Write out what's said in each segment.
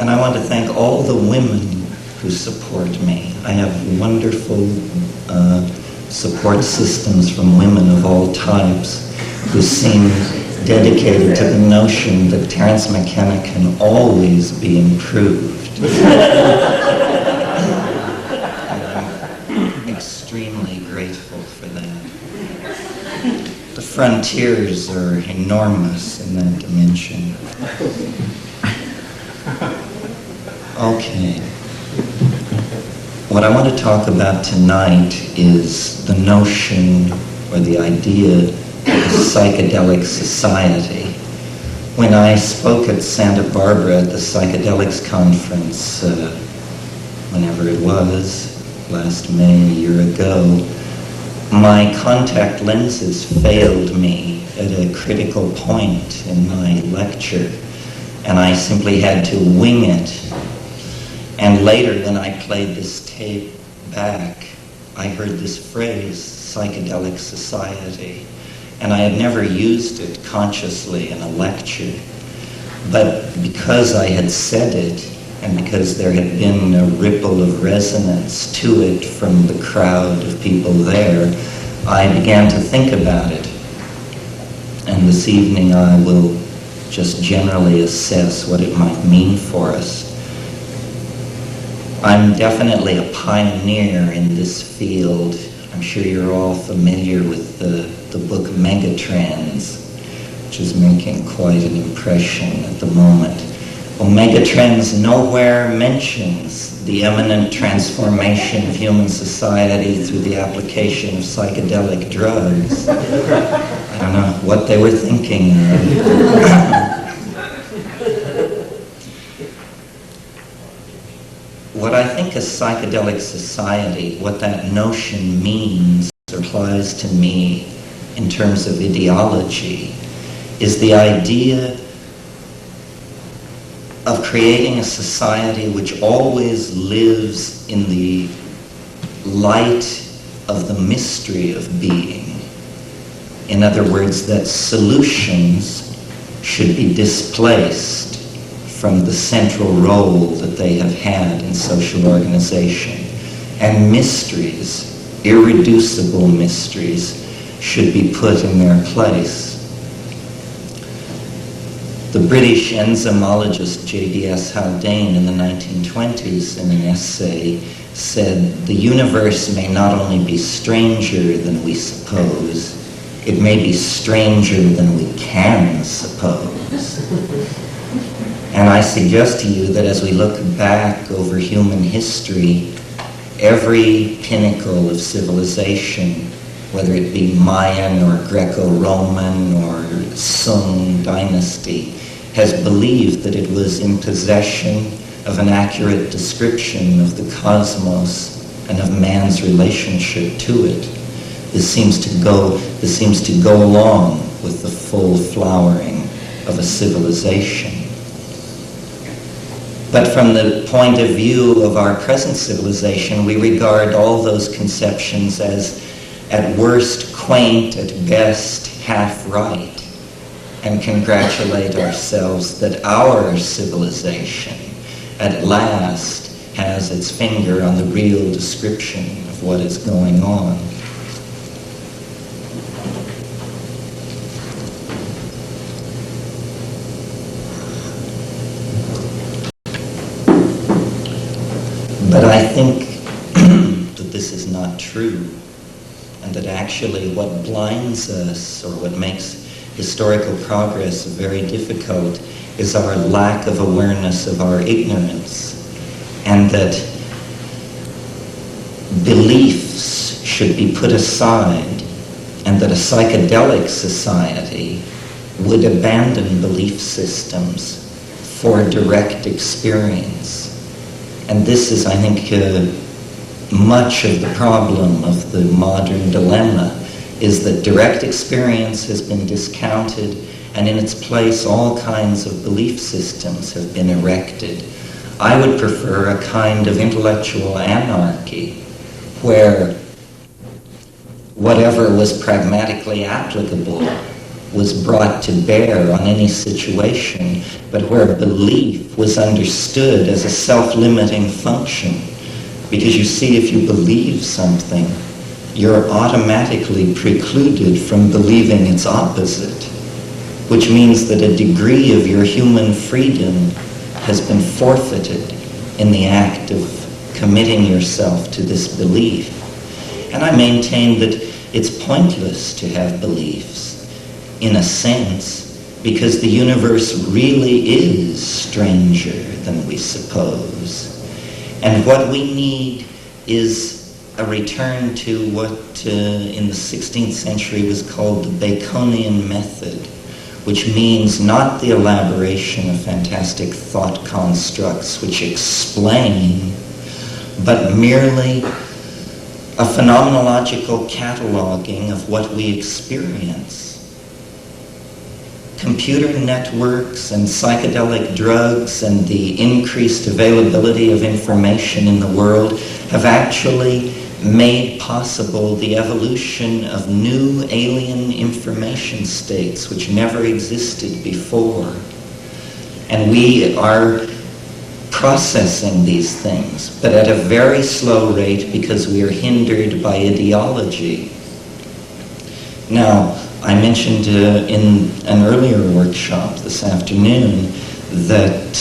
And I want to thank all the women who support me. I have wonderful support systems from women of all types who seem dedicated to the notion that Terence McKenna can always be improved. And I'm extremely grateful for that. The frontiers are enormous in that dimension. Okay. What I want to talk about tonight is the notion or the idea of a psychedelic society. When I spoke at Santa Barbara at the Psychedelics Conference, whenever it was, last May, a year ago, my contact lenses failed me at a critical point in my lecture, and I simply had to wing it. And later, when I played this tape back, I heard this phrase, Psychedelic Society, and I had never used it consciously in a lecture. But because I had said it, and because there had been a ripple of resonance to it from the crowd of people there, I began to think about it. And this evening I will just generally assess what it might mean for us. I'm definitely a pioneer in this field. I'm sure you're all familiar with the book Megatrends, which is making quite an impression at the moment. Well, Megatrends nowhere mentions the imminent transformation of human society through the application of psychedelic drugs. I don't know what they were thinking of. What I think a psychedelic society, what that notion means or applies to me in terms of ideology, is the idea of creating a society which always lives in the light of the mystery of being. In other words, that solutions should be displaced from the central role that they have had in social organization. And mysteries, irreducible mysteries, should be put in their place. The British enzymologist J.D.S. Haldane in the 1920s in an essay said, "The universe may not only be stranger than we suppose, it may be stranger than we can suppose." And I suggest to you that as we look back over human history, every pinnacle of civilization, whether it be Mayan or Greco-Roman or Sung dynasty, has believed that it was in possession of an accurate description of the cosmos and of man's relationship to it. This seems to go along with the full flowering of a civilization. But from the point of view of our present civilization, we regard all those conceptions as, at worst, quaint, at best, half right, and congratulate ourselves that our civilization at last has its finger on the real description of what is going on. But I think that this is not true, and that actually what blinds us, or what makes historical progress very difficult, is our lack of awareness of our ignorance, and that beliefs should be put aside, and that a psychedelic society would abandon belief systems for direct experience. And this is, I think, much of the problem of the modern dilemma, is that direct experience has been discounted, and in its place all kinds of belief systems have been erected. I would prefer a kind of intellectual anarchy where whatever was pragmatically applicable was brought to bear on any situation, but where belief was understood as a self-limiting function. Because you see, if you believe something, you're automatically precluded from believing its opposite, which means that a degree of your human freedom has been forfeited in the act of committing yourself to this belief. And I maintain that it's pointless to have beliefs, in a sense, because the universe really is stranger than we suppose. And what we need is a return to what in the 16th century was called the Baconian method, which means not the elaboration of fantastic thought constructs which explain, but merely a phenomenological cataloging of what we experience. Computer networks and psychedelic drugs and the increased availability of information in the world have actually made possible the evolution of new alien information states which never existed before. And we are processing these things, but at a very slow rate because we are hindered by ideology. Now, I mentioned in an earlier workshop this afternoon that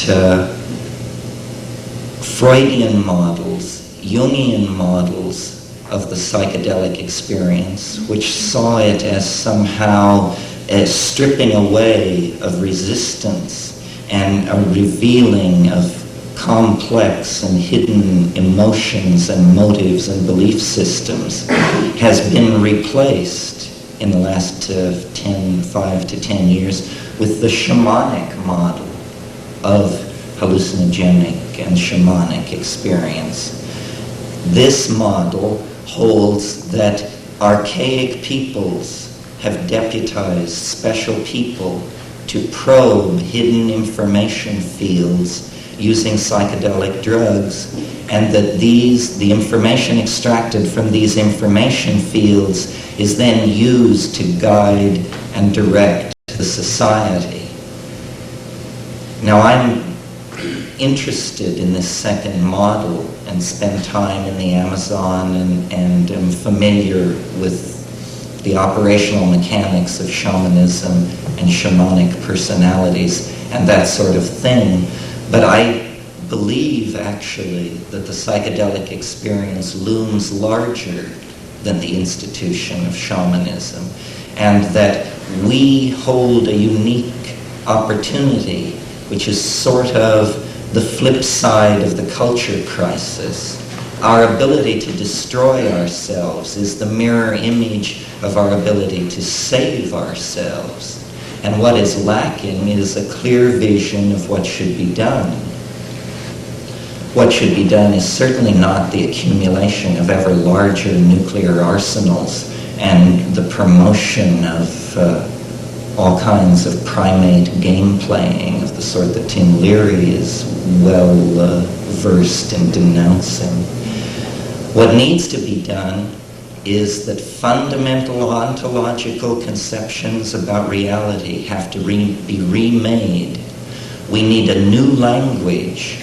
Freudian models, Jungian models of the psychedelic experience, which saw it as somehow a stripping away of resistance and a revealing of complex and hidden emotions and motives and belief systems, has been replaced in the last 5 to 10 years with the shamanic model of hallucinogenic and shamanic experience. This model holds that archaic peoples have deputized special people to probe hidden information fields using psychedelic drugs, and that the information extracted from these information fields is then used to guide and direct the society. Now, I'm interested in this second model and spend time in the Amazon and am familiar with the operational mechanics of shamanism and shamanic personalities and that sort of thing. But I believe, actually, that the psychedelic experience looms larger than the institution of shamanism, and that we hold a unique opportunity, which is sort of the flip side of the culture crisis. Our ability to destroy ourselves is the mirror image of our ability to save ourselves. And what is lacking is a clear vision of what should be done. What should be done is certainly not the accumulation of ever larger nuclear arsenals and the promotion of all kinds of primate game playing of the sort that Tim Leary is well versed in denouncing. What needs to be done is that fundamental ontological conceptions about reality have to be remade. We need a new language.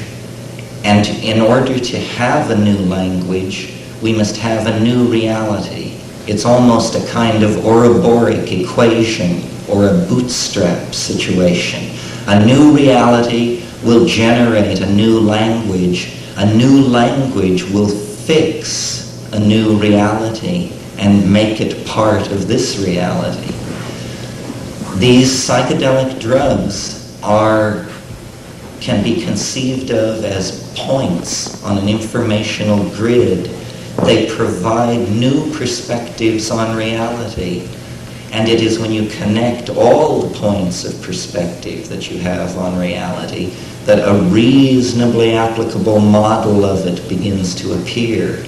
And in order to have a new language, we must have a new reality. It's almost a kind of Ouroboros equation or a bootstrap situation. A new reality will generate a new language. A new language will fix a new reality and make it part of this reality. These psychedelic drugs can be conceived of as points on an informational grid. They provide new perspectives on reality. And it is when you connect all the points of perspective that you have on reality that a reasonably applicable model of it begins to appear.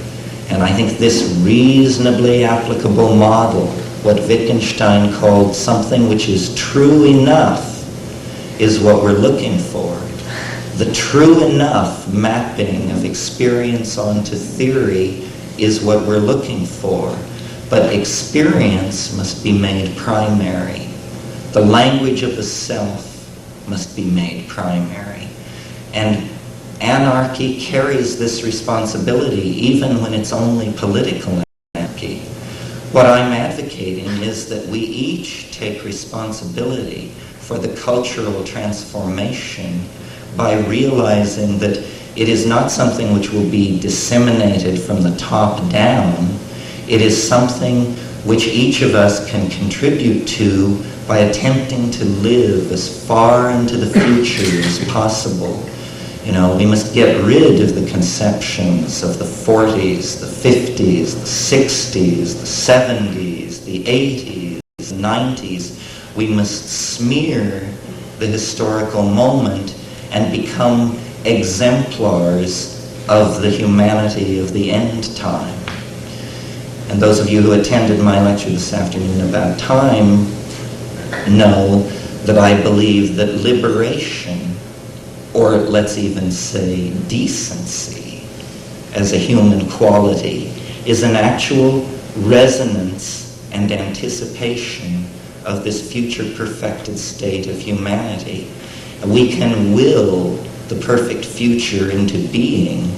And I think this reasonably applicable model, what Wittgenstein called something which is true enough, is what we're looking for. The true enough mapping of experience onto theory is what we're looking for. But experience must be made primary. The language of the self must be made primary. And anarchy carries this responsibility even when it's only political anarchy. What I'm advocating is that we each take responsibility for the cultural transformation by realizing that it is not something which will be disseminated from the top down. It is something which each of us can contribute to by attempting to live as far into the future as possible. You know, we must get rid of the conceptions of the 40s, the 50s, the 60s, the 70s, the 80s, the 90s. We must smear the historical moment and become exemplars of the humanity of the end time. And those of you who attended my lecture this afternoon about time know that I believe that liberation, or let's even say decency, as a human quality, is an actual resonance and anticipation of this future perfected state of humanity. We can will the perfect future into being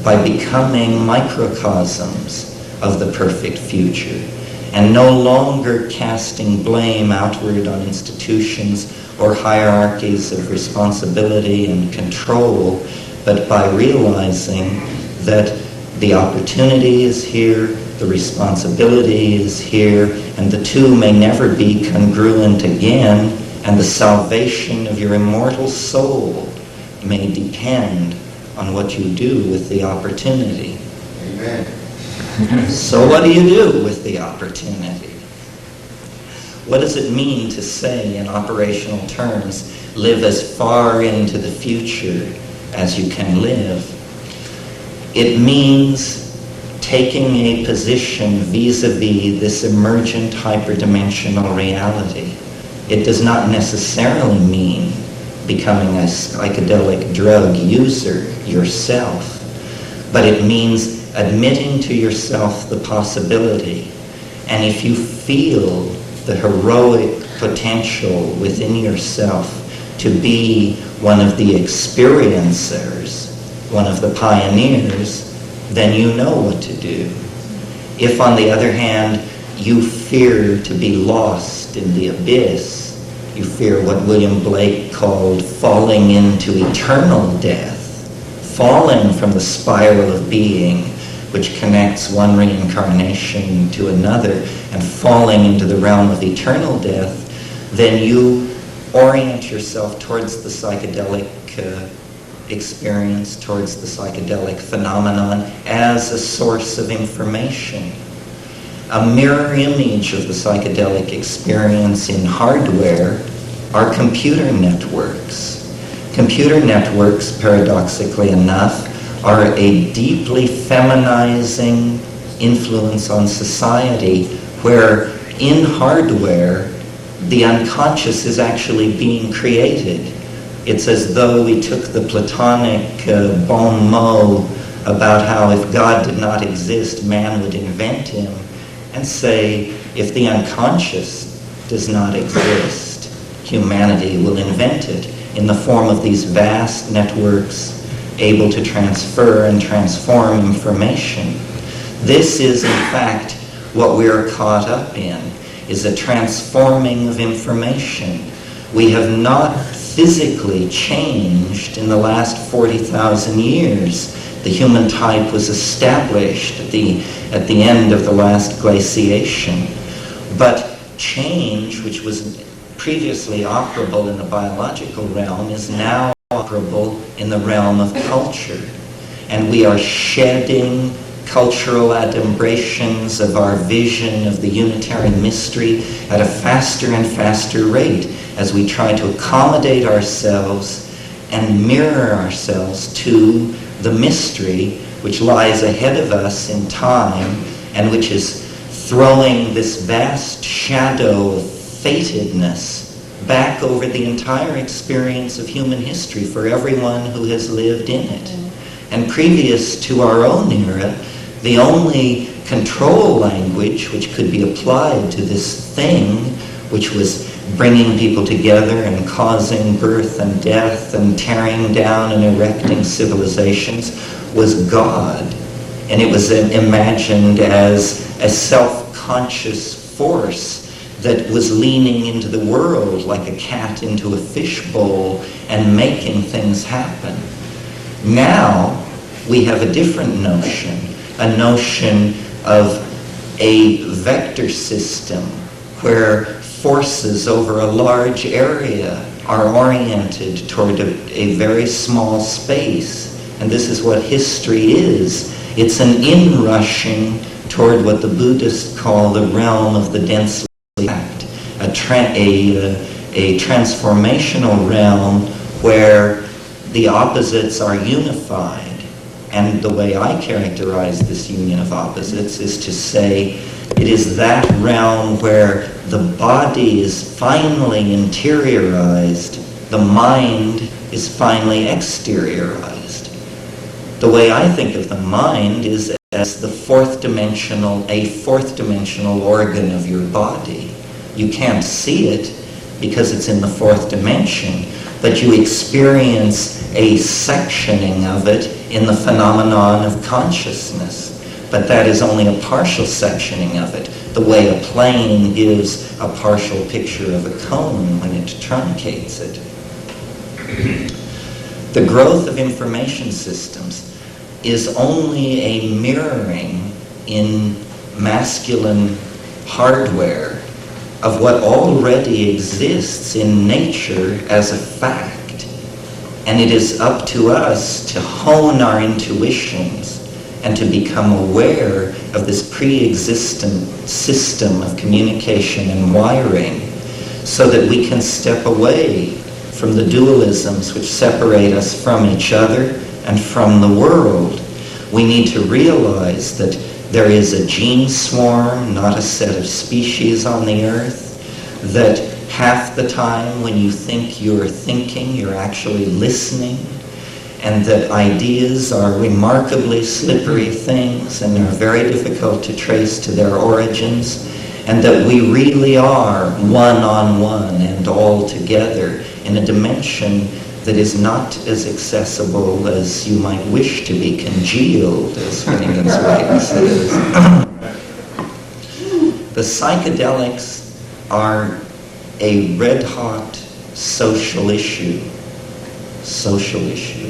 by becoming microcosms of the perfect future, and no longer casting blame outward on institutions or hierarchies of responsibility and control, but by realizing that the opportunity is here, the responsibility is here, and the two may never be congruent again, and the salvation of your immortal soul may depend on what you do with the opportunity. Amen. So what do you do with the opportunity? What does it mean to say in operational terms, live as far into the future as you can live? It means taking a position vis-a-vis this emergent hyperdimensional reality. It does not necessarily mean becoming a psychedelic drug user yourself, but it means admitting to yourself the possibility. And if you feel the heroic potential within yourself to be one of the experiencers, one of the pioneers, then you know what to do. If, on the other hand, you fear to be lost in the abyss, you fear what William Blake called falling into eternal death, falling from the spiral of being, which connects one reincarnation to another, and falling into the realm of eternal death, then you orient yourself towards the psychedelic experience, towards the psychedelic phenomenon as a source of information. A mirror image of the psychedelic experience in hardware are computer networks. Computer networks, paradoxically enough, are a deeply feminizing influence on society, where in hardware, the unconscious is actually being created. It's as though we took the Platonic bon mot about how if God did not exist, man would invent him, and say, if the unconscious does not exist, humanity will invent it in the form of these vast networks able to transfer and transform information. This is, in fact, what we are caught up in, is a transforming of information. We have not physically changed in the last 40,000 years. The human type was established at the end of the last glaciation. But change, which was previously operable in the biological realm, is now operable in the realm of culture. And we are shedding cultural adumbrations of our vision of the unitary mystery at a faster and faster rate as we try to accommodate ourselves and mirror ourselves to the mystery which lies ahead of us in time and which is throwing this vast shadow of fatedness back over the entire experience of human history for everyone who has lived in it. And previous to our own era, the only control language which could be applied to this thing which was bringing people together and causing birth and death and tearing down and erecting civilizations, was God. And it was imagined as a self-conscious force that was leaning into the world like a cat into a fishbowl and making things happen. Now, we have a different notion, a notion of a vector system where forces over a large area are oriented toward a very small space. And this is what history is. It's an inrushing toward what the Buddhists call the realm of the densely packed, a transformational realm where the opposites are unified. And the way I characterize this union of opposites is to say it is that realm where the body is finally interiorized, the mind is finally exteriorized. The way I think of the mind is as a fourth dimensional organ of your body. You can't see it because it's in the fourth dimension, but you experience a sectioning of it in the phenomenon of consciousness. But that is only a partial sectioning of it, the way a plane gives a partial picture of a cone when it truncates it. The growth of information systems is only a mirroring in masculine hardware of what already exists in nature as a fact. And it is up to us to hone our intuitions and to become aware of this pre-existent system of communication and wiring so that we can step away from the dualisms which separate us from each other and from the world. We need to realize that there is a gene swarm, not a set of species on the earth, that half the time when you think you're thinking, you're actually listening, and that ideas are remarkably slippery things and are very difficult to trace to their origins, and that we really are one-on-one and all together in a dimension that is not as accessible as you might wish to be, congealed, as Finnegan's Wake says. The psychedelics are a red-hot social issue,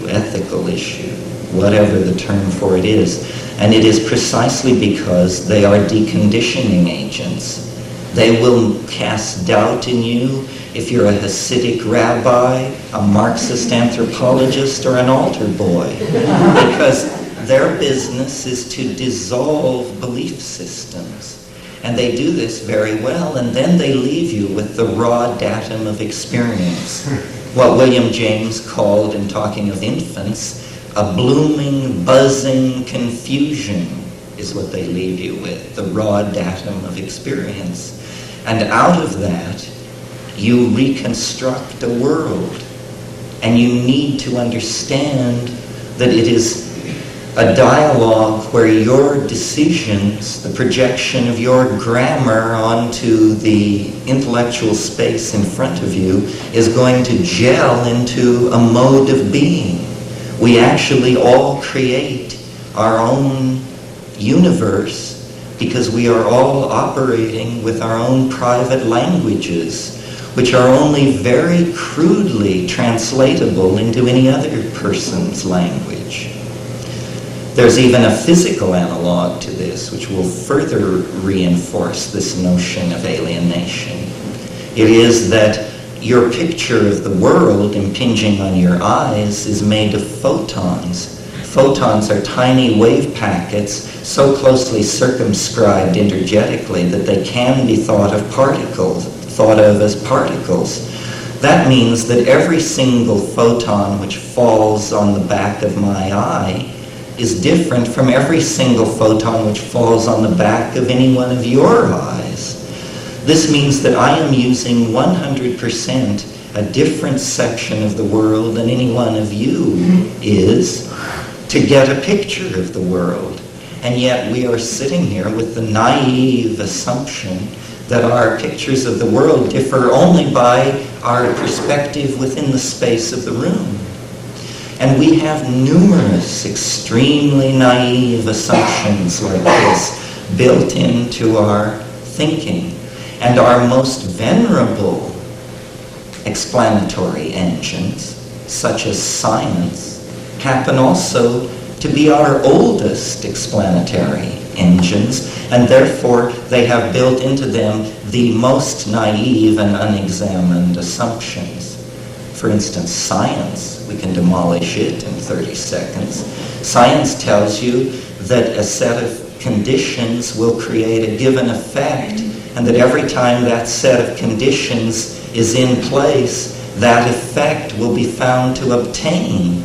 ethical issue, whatever the term for it is. And it is precisely because they are deconditioning agents. They will cast doubt in you if you're a Hasidic rabbi, a Marxist anthropologist, or an altar boy, because their business is to dissolve belief systems. And they do this very well, and then they leave you with the raw datum of experience. What William James called, in talking of infants, a blooming, buzzing confusion is what they leave you with, the raw datum of experience. And out of that, you reconstruct a world. And you need to understand that it is a dialogue where your decisions, the projection of your grammar onto the intellectual space in front of you, is going to gel into a mode of being. We actually all create our own universe because we are all operating with our own private languages, which are only very crudely translatable into any other person's language. There's even a physical analog to this, which will further reinforce this notion of alienation. It is that your picture of the world impinging on your eyes is made of photons. Photons are tiny wave packets so closely circumscribed energetically that they can be thought of as particles. That means that every single photon which falls on the back of my eye is different from every single photon which falls on the back of any one of your eyes. This means that I am using 100% a different section of the world than any one of you is to get a picture of the world. And yet we are sitting here with the naive assumption that our pictures of the world differ only by our perspective within the space of the room. And we have numerous extremely naive assumptions like this built into our thinking. And our most venerable explanatory engines, such as science, happen also to be our oldest explanatory engines, and therefore they have built into them the most naive and unexamined assumptions. For instance, science, we can demolish it in 30 seconds. Science tells you that a set of conditions will create a given effect, and that every time that set of conditions is in place, that effect will be found to obtain.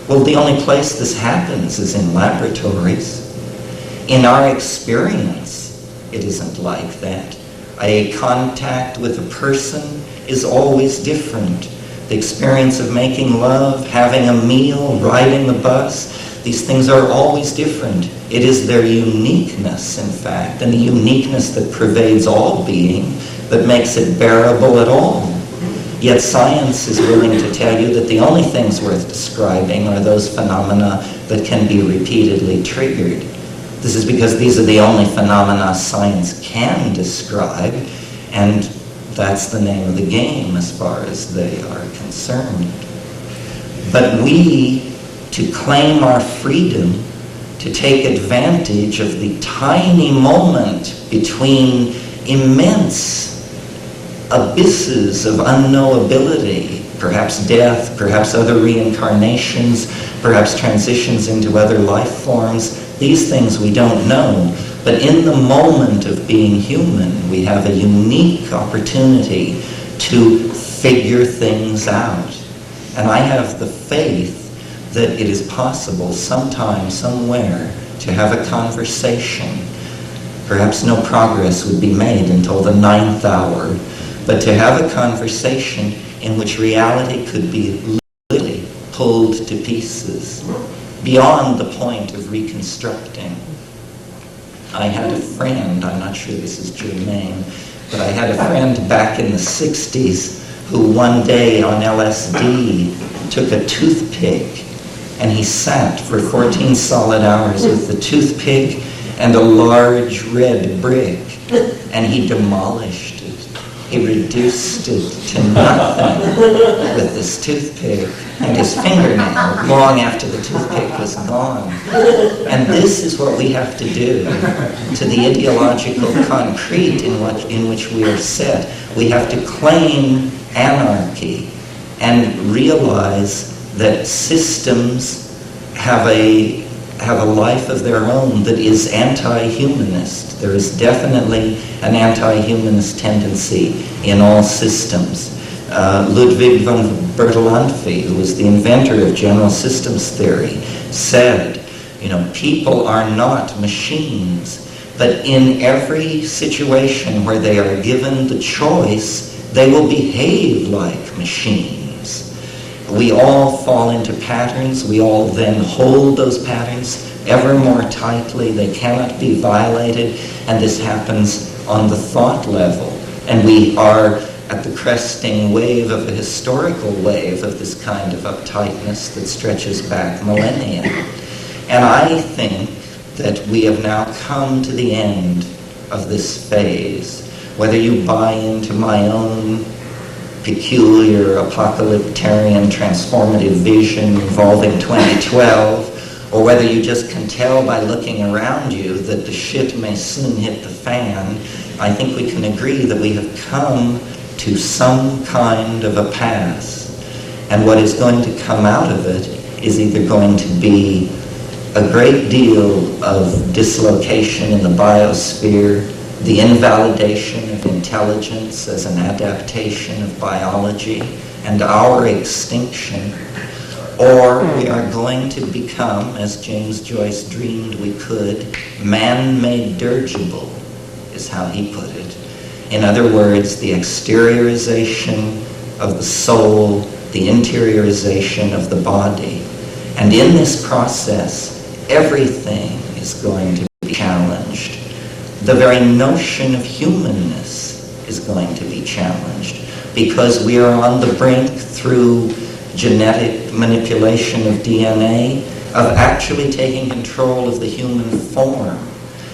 Well, the only place this happens is in laboratories. In our experience, it isn't like that. A contact with a person is always different. The experience of making love, having a meal, riding the bus, these things are always different. It is their uniqueness, in fact, and the uniqueness that pervades all being that makes it bearable at all. Yet science is willing to tell you that the only things worth describing are those phenomena that can be repeatedly triggered. This is because these are the only phenomena science can describe, and that's the name of the game as far as they are concerned. But we, to claim our freedom, to take advantage of the tiny moment between immense abysses of unknowability, perhaps death, perhaps other reincarnations, perhaps transitions into other life forms, these things we don't know. But in the moment of being human, we have a unique opportunity to figure things out. And I have the faith that it is possible sometime, somewhere, to have a conversation. Perhaps no progress would be made until the 9th hour, but to have a conversation in which reality could be literally pulled to pieces, beyond the point of reconstructing. I had a friend, I'm not sure this is germane, but I had a friend back in the 60s who one day on LSD took a toothpick and he sat for 14 solid hours with the toothpick and a large red brick, and he demolished it. He reduced it to nothing with this toothpick and his fingernail long after the toothpick was gone. And this is what we have to do to the ideological concrete in which we are set. We have to claim anarchy and realize that systems have a life of their own that is anti-humanist. There is definitely an anti-humanist tendency in all systems. Ludwig von Bertalanffy, who was the inventor of general systems theory, said, people are not machines, but in every situation where they are given the choice, they will behave like machines. We all fall into patterns. We all then hold those patterns ever more tightly. They cannot be violated, and this happens on the thought level. And we are at the cresting wave of a historical wave of this kind of uptightness that stretches back millennia. And I think that we have now come to the end of this phase. Whether you buy into my own peculiar apocalyptarian transformative vision involving 2012, or whether you just can tell by looking around you that the shit may soon hit the fan, I think we can agree that we have come to some kind of a pass. And what is going to come out of it is either going to be a great deal of dislocation in the biosphere, the invalidation of intelligence as an adaptation of biology, and our extinction, or we are going to become, as James Joyce dreamed we could, man-made dirigible, is how he put it. In other words, the exteriorization of the soul, the interiorization of the body. And in this process, everything is going to be challenged. the very notion of humanness is going to be challenged, because we are on the brink, through genetic manipulation of DNA, of actually taking control of the human form,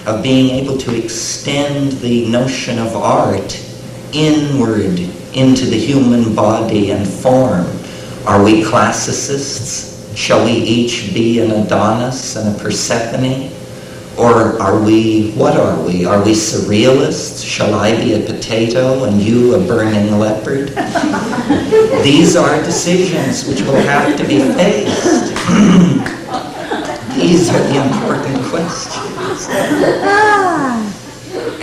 of being able to extend the notion of art inward into the human body and form. Are we classicists? Shall we each be an Adonis and a Persephone? Or are we, what are we? Are we surrealists? Shall I be a potato and you a burning leopard? These are decisions which will have to be faced. These are the important questions.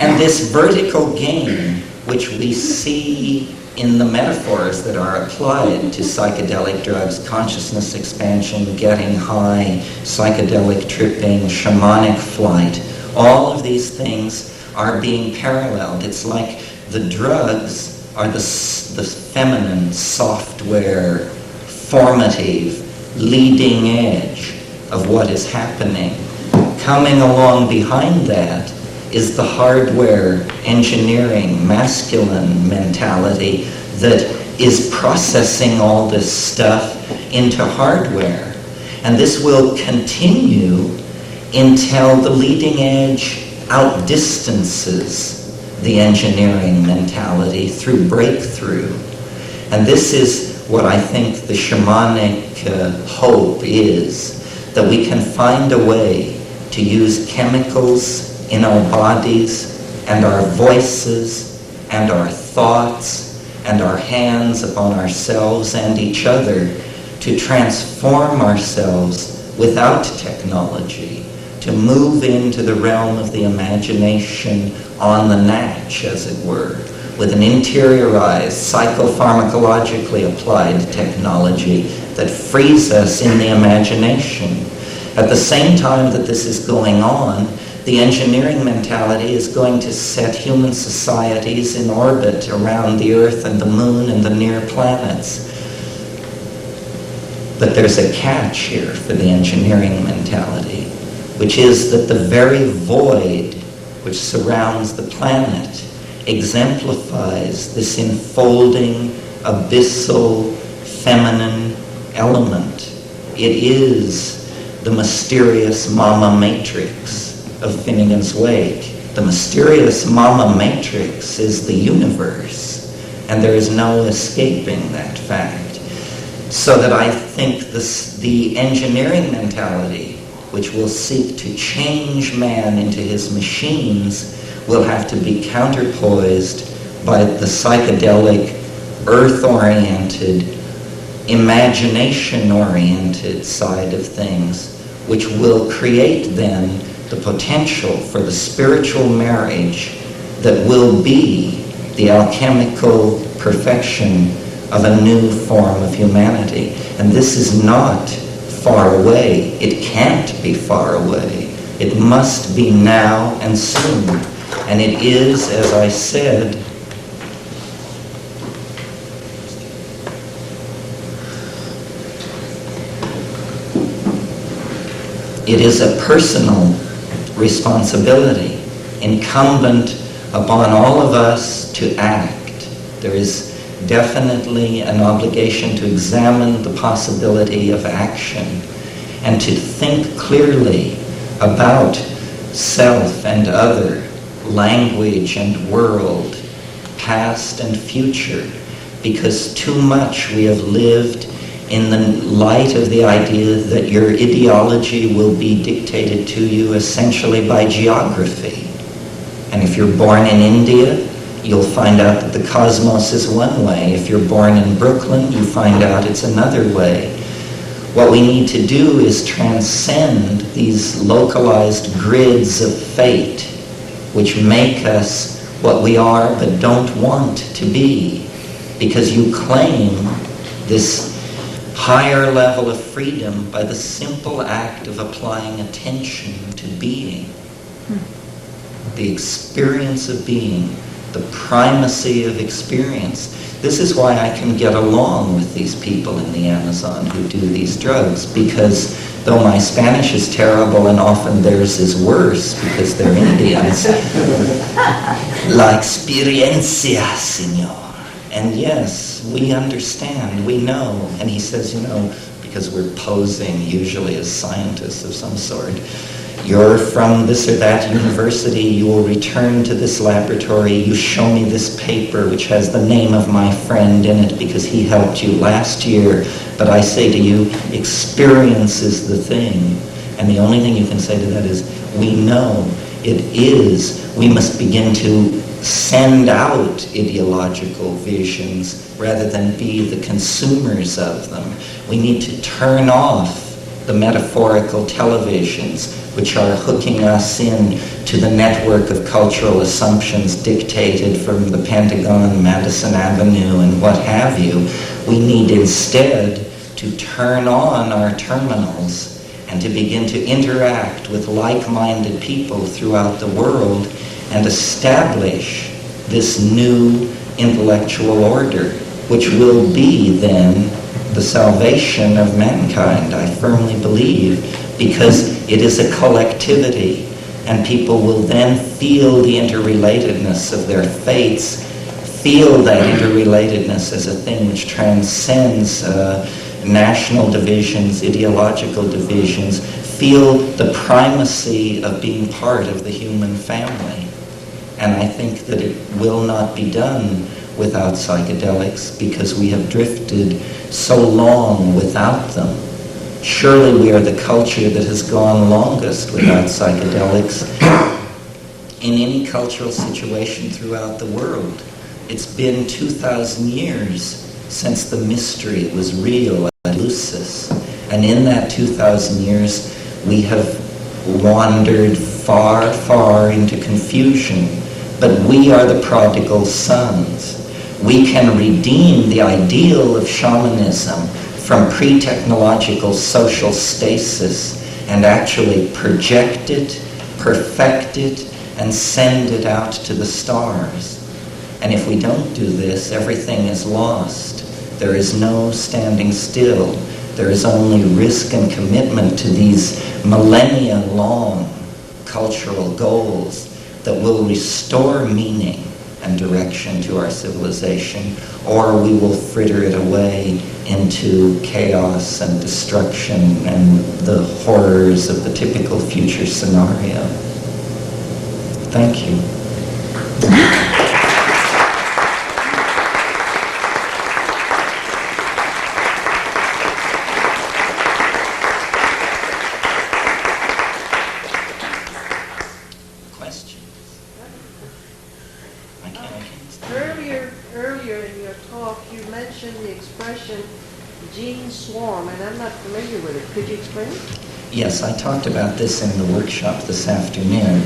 And this vertical game, which we see in the metaphors that are applied to psychedelic drugs, consciousness expansion, getting high, psychedelic tripping, shamanic flight, all of these things are being paralleled. It's like the drugs are the feminine, software, formative, leading edge of what is happening. Coming along behind that is the hardware, engineering, masculine mentality that is processing all this stuff into hardware. And this will continue until the leading edge outdistances the engineering mentality through breakthrough. And this is what I think the shamanic hope is, that we can find a way to use chemicals in our bodies and our voices and our thoughts and our hands upon ourselves and each other to transform ourselves without technology, to move into the realm of the imagination on the natch, as it were, with an interiorized, psychopharmacologically applied technology that frees us in the imagination. At the same time that this is going on, the engineering mentality is going to set human societies in orbit around the Earth and the Moon and the near planets. But there's a catch here for the engineering mentality, which is that the very void which surrounds the planet exemplifies this enfolding, abyssal, feminine element. It is the mysterious mama matrix of Finnegan's Wake. The mysterious mama matrix is the universe, and there is no escaping that fact. So that I think the engineering mentality, which will seek to change man into his machines, will have to be counterpoised by the psychedelic, earth-oriented, imagination-oriented side of things, which will create then the potential for the spiritual marriage that will be the alchemical perfection of a new form of humanity. And this is not far away. It can't be far away. It must be now and soon. And it is, as I said, it is a personal responsibility incumbent upon all of us to act. There is definitely an obligation to examine the possibility of action and to think clearly about self and other, language and world, past and future, because too much we have lived in the light of the idea that your ideology will be dictated to you essentially by geography. And if you're born in India, you'll find out that the cosmos is one way. If you're born in Brooklyn, you find out it's another way. What we need to do is transcend these localized grids of fate, which make us what we are but don't want to be, because you claim this higher level of freedom by the simple act of applying attention to being. The experience of being the primacy of experience. This is why I can get along with these people in the Amazon who do these drugs, because though my Spanish is terrible and often theirs is worse because they're Indians, la experiencia, señor. And yes, we understand, we know. And he says, you know, because we're posing usually as scientists of some sort, you're from this or that university, you will return to this laboratory, you show me this paper which has the name of my friend in it because he helped you last year, but I say to you, experience is the thing. And the only thing you can say to that is, we know it is. We must begin to send out ideological visions rather than be the consumers of them. We need to turn off the metaphorical televisions which are hooking us in to the network of cultural assumptions dictated from the Pentagon, Madison Avenue, and what have you. We need instead to turn on our terminals and to begin to interact with like-minded people throughout the world and establish this new intellectual order, which will be then the salvation of mankind, I firmly believe, because it is a collectivity, and people will then feel the interrelatedness of their fates, feel that interrelatedness as a thing which transcends national divisions, ideological divisions, feel the primacy of being part of the human family. And I think that it will not be done without psychedelics because we have drifted so long without them. Surely we are the culture that has gone longest without psychedelics in any cultural situation throughout the world. It's been 2,000 years since the mystery was real at Lucis. And in that 2,000 years, we have wandered far, far into confusion. But we are the prodigal sons. We can redeem the ideal of shamanism from pre-technological social stasis and actually project it, perfect it, and send it out to the stars. And if we don't do this, everything is lost. There is no standing still. There is only risk and commitment to these millennia-long cultural goals that will restore meaning and direction to our civilization, or we will fritter it away into chaos and destruction and the horrors of the typical future scenario. Thank you. Earlier in your talk, you mentioned the expression gene swarm, and I'm not familiar with it. Could you explain it? Yes, I talked about this in the workshop this afternoon,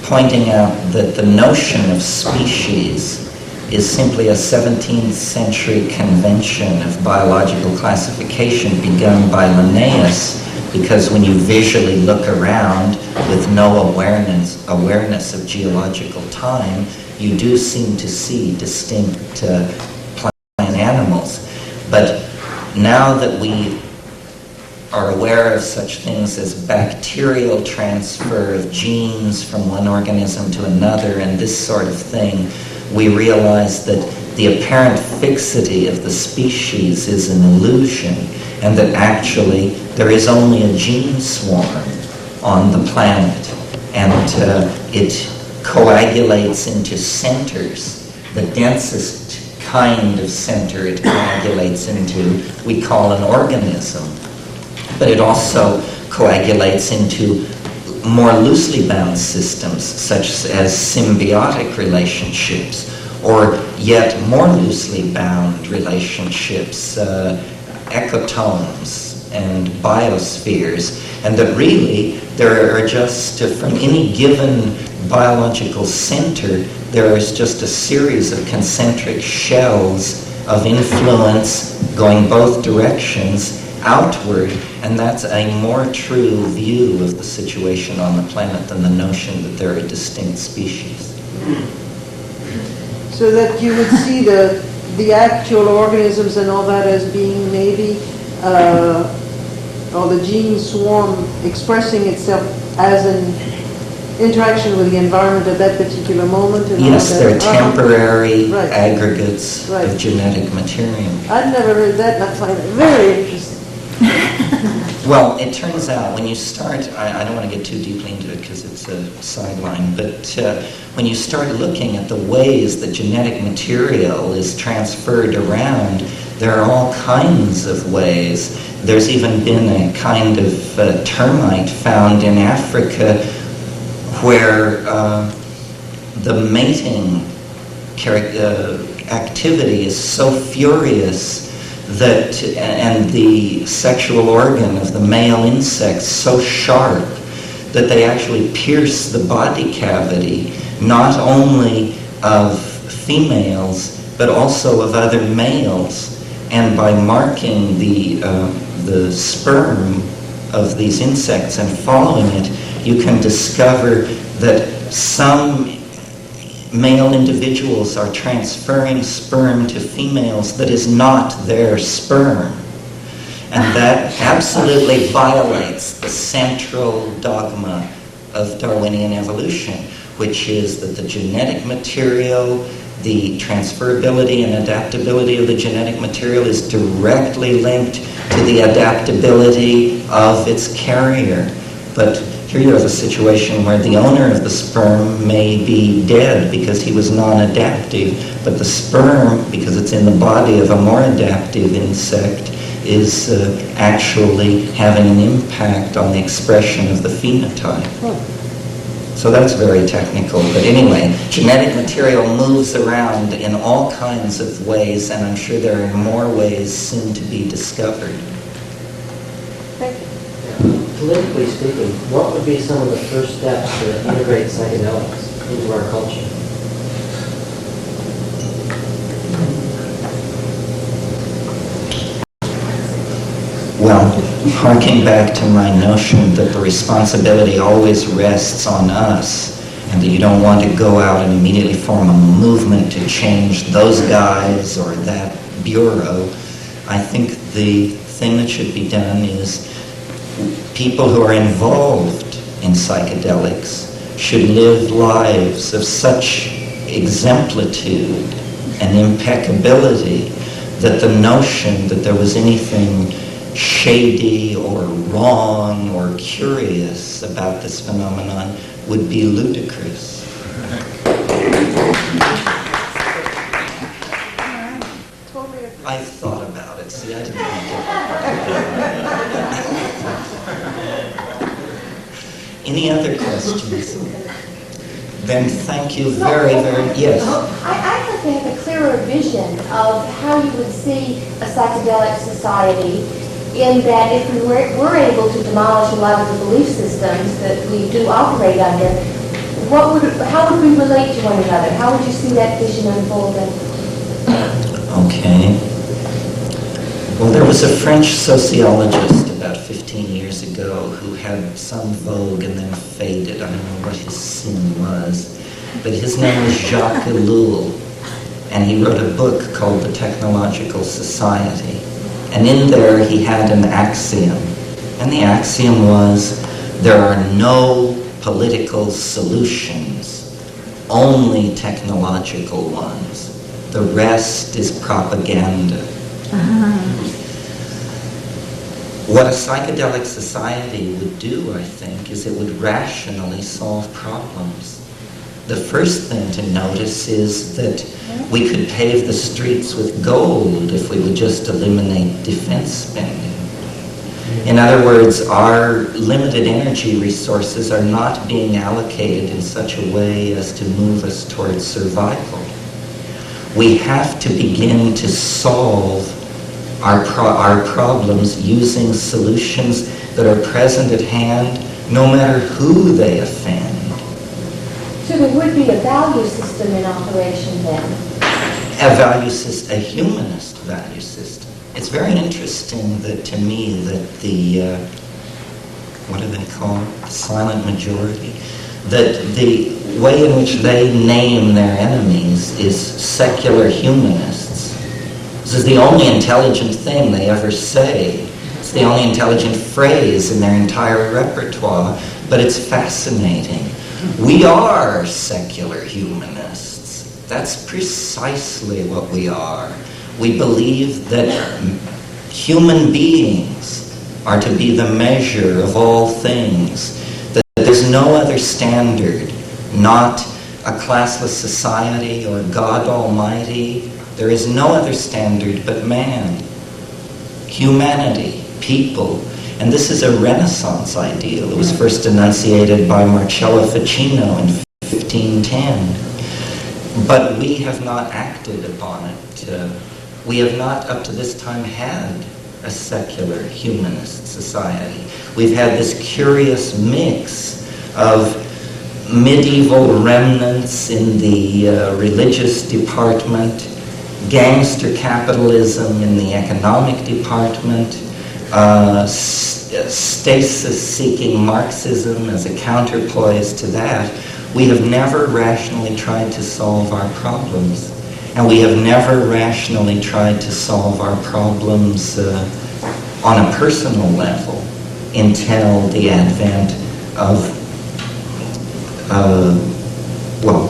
pointing out that the notion of species is simply a 17th century convention of biological classification begun by Linnaeus, because when you visually look around with no awareness of geological time, you do seem to see distinct plant animals. But now that we are aware of such things as bacterial transfer of genes from one organism to another and this sort of thing, we realize that the apparent fixity of the species is an illusion, and that actually there is only a gene swarm on the planet, and it coagulates into centers. The densest kind of center it coagulates into we call an organism, but it also coagulates into more loosely bound systems such as symbiotic relationships, or yet more loosely bound relationships, ecotomes and biospheres, and that really there are just, from any given biological center, there is just a series of concentric shells of influence going both directions outward, and that's a more true view of the situation on the planet than the notion that there are distinct species. So that you would see the actual organisms and all that as being maybe, or the gene swarm expressing itself as an interaction with the environment at that particular moment. And Yes, all they're that. temporary Right. aggregates Right. of genetic material. I'd never heard that, and I find it very interesting. Well, it turns out when you start, I don't want to get too deeply into it because it's a sideline, but when you start looking at the ways that genetic material is transferred around, there are all kinds of ways. There's even been a kind of termite found in Africa where the mating activity is so furious that, and the sexual organ of the male insects so sharp that they actually pierce the body cavity, not only of females, but also of other males. And by marking the sperm of these insects and following it, you can discover that some male individuals are transferring sperm to females that is not their sperm. And that absolutely violates the central dogma of Darwinian evolution, which is that the genetic material, the transferability and adaptability of the genetic material is directly linked to the adaptability of its carrier. But here you have a situation where the owner of the sperm may be dead because he was non-adaptive, but the sperm, because it's in the body of a more adaptive insect, is actually having an impact on the expression of the phenotype. So that's very technical, but anyway, genetic material moves around in all kinds of ways, and I'm sure there are more ways soon to be discovered. Thank you. Politically speaking, what would be some of the first steps to integrate psychedelics into our culture? Well, harking back to my notion that the responsibility always rests on us, and that you don't want to go out and immediately form a movement to change those guys or that bureau, I think the thing that should be done is people who are involved in psychedelics should live lives of such exemplitude and impeccability that the notion that there was anything shady or wrong or curious about this phenomenon would be ludicrous. Totally agree. I thought about it. See, I didn't want to. Any other questions? Then thank you very, yes. I'd like to have a clearer vision of how you would see a psychedelic society, in that if we were able to demolish a lot of the belief systems that we do operate under, how would we relate to one another? How would you see that vision unfolding? Okay. Well, there was a French sociologist about 15 years ago who had some vogue and then faded. I don't know what his sin was. But his name was Jacques Ellul, and he wrote a book called The Technological Society. And in there he had an axiom. And the axiom was, there are no political solutions, only technological ones. The rest is propaganda. What a psychedelic society would do, I think, is it would rationally solve problems. The first thing to notice is that we could pave the streets with gold if we would just eliminate defense spending. In other words, our limited energy resources are not being allocated in such a way as to move us towards survival. We have to begin to solve our problems using solutions that are present at hand, no matter who they offend. So there would be a value system in operation then? A value system, a humanist value system. It's very interesting that, to me, that the, what do they call it, the silent majority, that the way in which they name their enemies is secular humanists. This is the only intelligent thing they ever say. It's the only intelligent phrase in their entire repertoire, but it's fascinating. We are secular humanists. That's precisely what we are. We believe that human beings are to be the measure of all things, that there's no other standard, not a classless society or God Almighty. There is no other standard but man, humanity, people. And this is a Renaissance ideal. It was first enunciated by Marcello Ficino in 1510. But we have not acted upon it. We have not, up to this time, had a secular humanist society. We've had this curious mix of medieval remnants in the religious department, gangster capitalism in the economic department, stasis-seeking Marxism as a counterpoise to that. We have never rationally tried to solve our problems. And we have never rationally tried to solve our problems on a personal level until the advent of,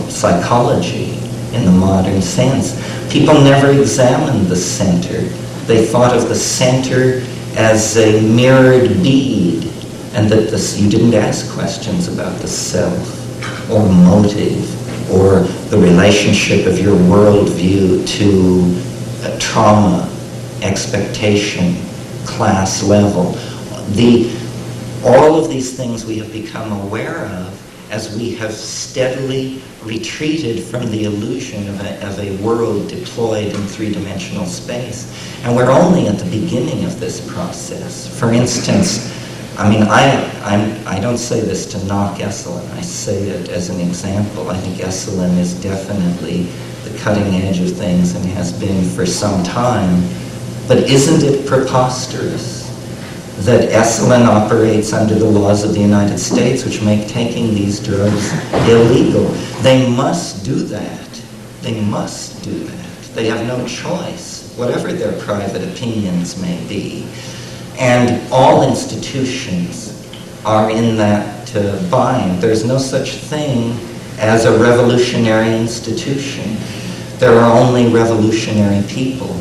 psychology in the modern sense. People never examined the center. They thought of the center as a mirrored bead, and that you didn't ask questions about the self or motive or the relationship of your worldview to trauma, expectation, class level. All of these things we have become aware of as we have steadily retreated from the illusion of a world deployed in three-dimensional space. And we're only at the beginning of this process. For instance, I don't say this to knock Esalen. I say it as an example. I think Esalen is definitely the cutting edge of things and has been for some time. But isn't it preposterous that Esalen operates under the laws of the United States, which make taking these drugs illegal? They must do that. They must do that. They have no choice, whatever their private opinions may be. And all institutions are in that bind. There's no such thing as a revolutionary institution. There are only revolutionary people.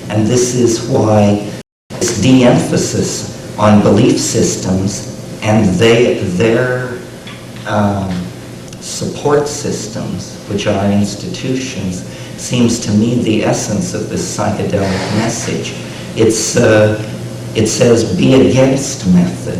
And this is why this de-emphasis on belief systems and their support systems, which are institutions, seems to me the essence of this psychedelic message. It says, be against method.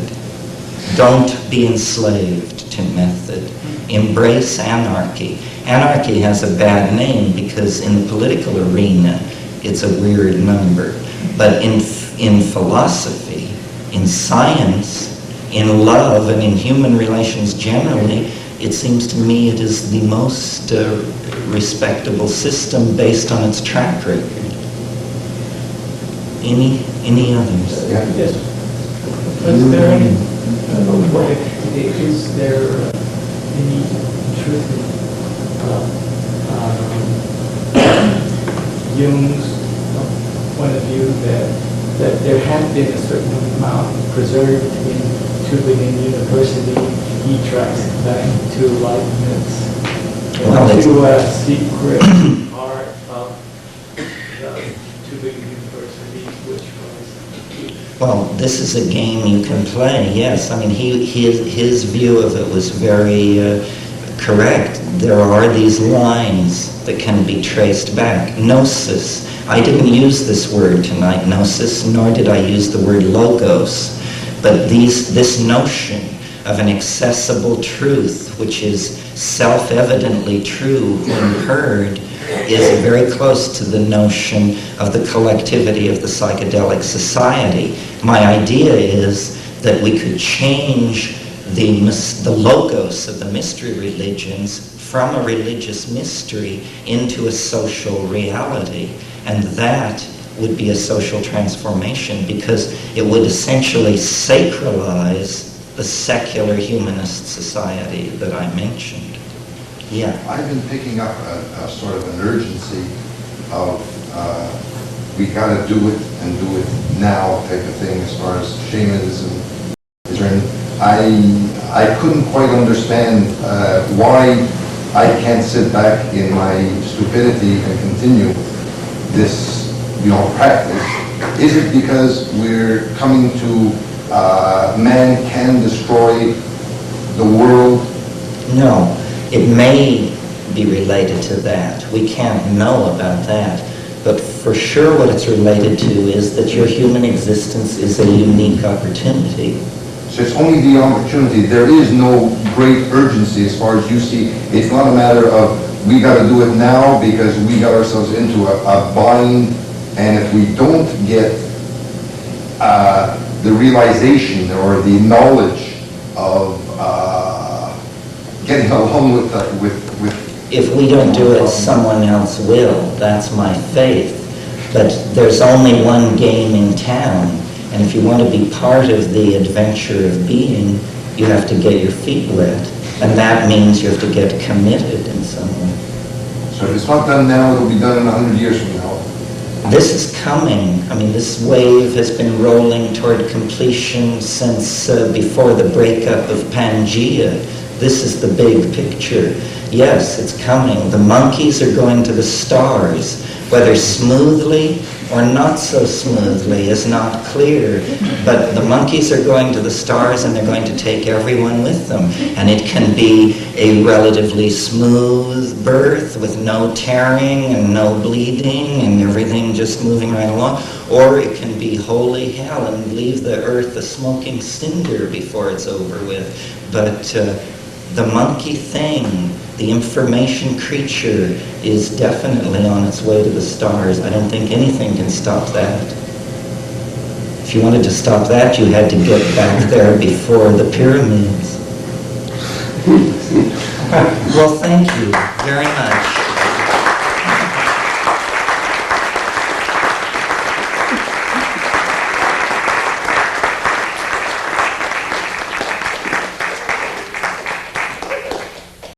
Don't be enslaved to method. Embrace anarchy. Anarchy has a bad name because in the political arena, it's a weird number. But in philosophy, in science, in love, and in human relations generally, it seems to me it is the most respectable system based on its track record. Any others? Yes. Is there any truth in Jung's point of view that there has been a certain amount preserved in Tübingen University? He tracks back to Leibniz, to a secret part of the Tübingen University, which was... Well, this is a game you can play, yes. I mean, his view of it was very correct. There are these lines that can be traced back. Gnosis. I didn't use this word tonight, gnosis, nor did I use the word logos. But this notion of an accessible truth, which is self-evidently true when heard, is very close to the notion of the collectivity of the Psychedelic Society. My idea is that we could change the logos of the mystery religions from a religious mystery into a social reality. And that would be a social transformation because it would essentially sacralize the secular humanist society that I mentioned. Yeah. I've been picking up a sort of an urgency of we gotta do it and do it now type of thing as far as shamanism is concerned. I couldn't quite understand why I can't sit back in my stupidity and continue this, practice. Is it because we're coming to man can destroy the world? No, it may be related to that. We can't know about that. But for sure what it's related to is that your human existence is a unique opportunity. So it's only the opportunity. There is no great urgency as far as you see. It's not a matter of we got to do it now because we got ourselves into a bind, and if we don't get the realization or the knowledge of getting along with If we don't do it, someone else will. That's my faith. But there's only one game in town, and if you want to be part of the adventure of being, you have to get your feet wet. And that means you have to get committed in some way. So if it's not done now, it'll be done in 100 years from now. This is coming. I mean, this wave has been rolling toward completion since before the breakup of Pangea. This is the big picture. Yes, it's coming. The monkeys are going to the stars. Whether smoothly or not so smoothly is not clear. But the monkeys are going to the stars, and they're going to take everyone with them. And it can be a relatively smooth birth with no tearing and no bleeding and everything just moving right along. Or it can be holy hell and leave the earth a smoking cinder before it's over with. But the monkey thing, the information creature, is definitely on its way to the stars. I don't think anything can stop that. If you wanted to stop that, you had to get back there before the pyramids. Well, thank you very much.